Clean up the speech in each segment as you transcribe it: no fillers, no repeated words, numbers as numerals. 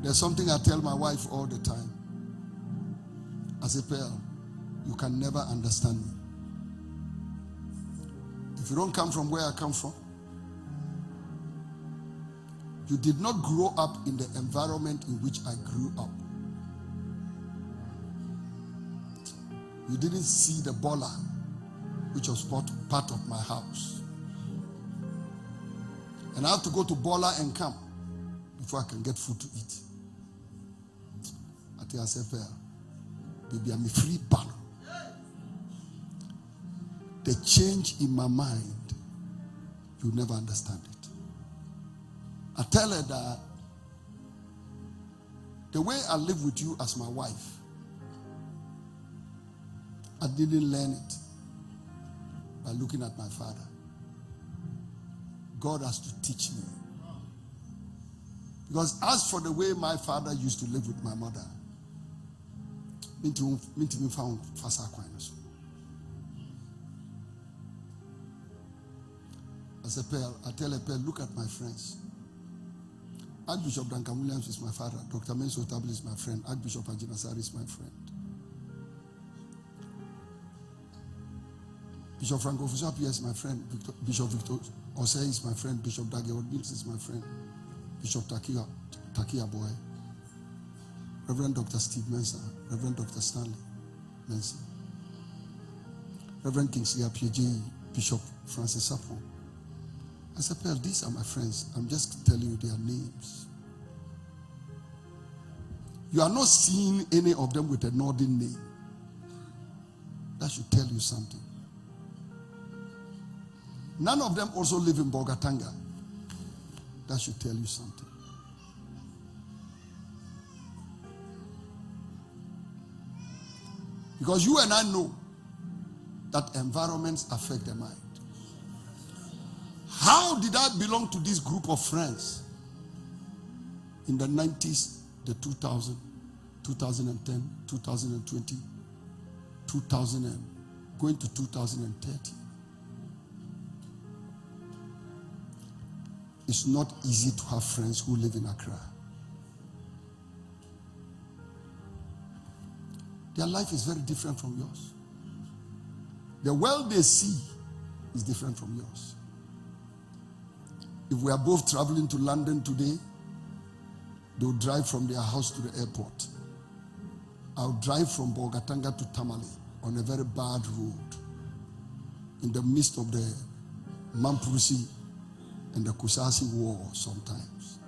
There's something I tell my wife all the time. I say, Pearl, you can never understand me. If you don't come from where I come from, you did not grow up in the environment in which I grew up. You didn't see the baller, which was part of my house. And I have to go to baller and come before I can get food to eat. I tell myself, baby, I'm a free pan. The change in my mind, you'll never understand it. I tell her that the way I live with you as my wife, I didn't learn it by looking at my father. God has to teach me. Because as for the way my father used to live with my mother, as a Pearl, I tell a Pearl, look at my friends. Archbishop Duncan Williams is my father. Dr. Menso Tabli is my friend. Archbishop Ajinasari is my friend. Bishop Franco Fusapia is my friend. Bishop Victor Osei is my friend. Bishop Dagewod Mills is my friend. Bishop Takia Boy. Reverend Dr. Steve Mensah. Reverend Dr. Stanley Mensah. Reverend Kingsley Apieji. Bishop Francis Sapon. I said, Pearl, these are my friends. I'm just telling you their names. You are not seeing any of them with a northern name. That should tell you something. None of them also live in Bogatanga. That should tell you something. Because you and I know that environments affect the mind. How did I belong to this group of friends in the 90s, the 2000, 2010, 2020, 2000 and going to 2030? It's not easy to have friends who live in Accra. Their life is very different from yours. The world they see is different from yours. If we are both traveling to London today, they'll drive from their house to the airport. I'll drive from Bogatanga to Tamale on a very bad road in the midst of the Mamprusi and the Kusasi war sometimes.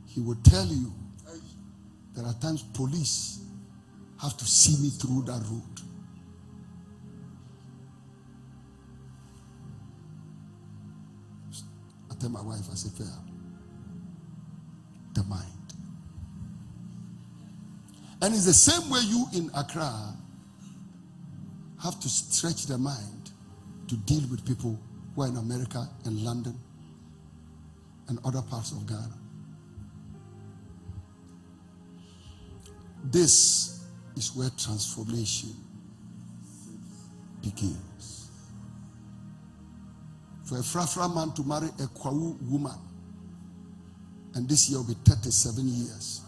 He will tell you there are times police have to see me through that road. I tell my wife, I say, Pearl, the mind. And it's the same way you in Accra have to stretch the mind to deal with people who are in America and London and other parts of Ghana. This is where transformation begins. For a Frafra man to marry a Kwawu woman, and this year will be 37 years.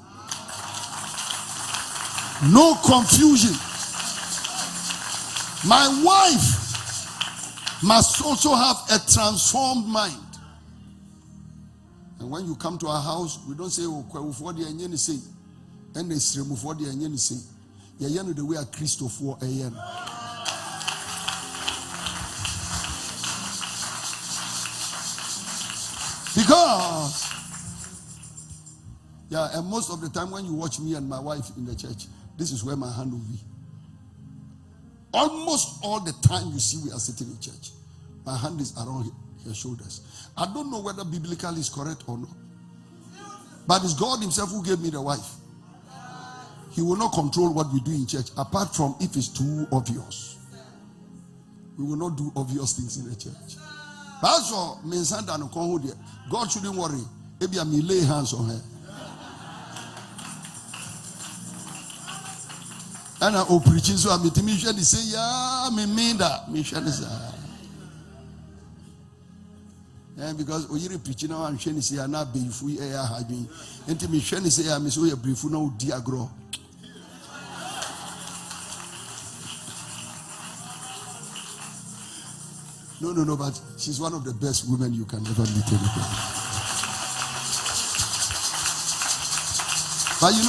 No confusion. My wife must also have a transformed mind. And when you come to our house, we don't say, oh, Kwawu for the Enyen say, and it's remove for the Enyen say, yeah, the way a Christopher Ayen. Because, yeah, and most of the time when you watch me and my wife in the church, this is where my hand will be. Almost all the time you see we are sitting in church, my hand is around her shoulders. I don't know whether biblical is correct or not, but it's God himself who gave me the wife. He will not control what we do in church, apart from if it's too obvious. We will not do obvious things in the church. But as for God shouldn't worry. Maybe I may lay hands on her. And I preaching so I'm meeting me. She say, yeah, me mean that. Me shall say, Because you're preaching now, I'm trying to say, I'm not being free. I mean, and to me, trying to say, I'm so a brief no diagro. No, but she's one of the best women you can ever meet. But you know,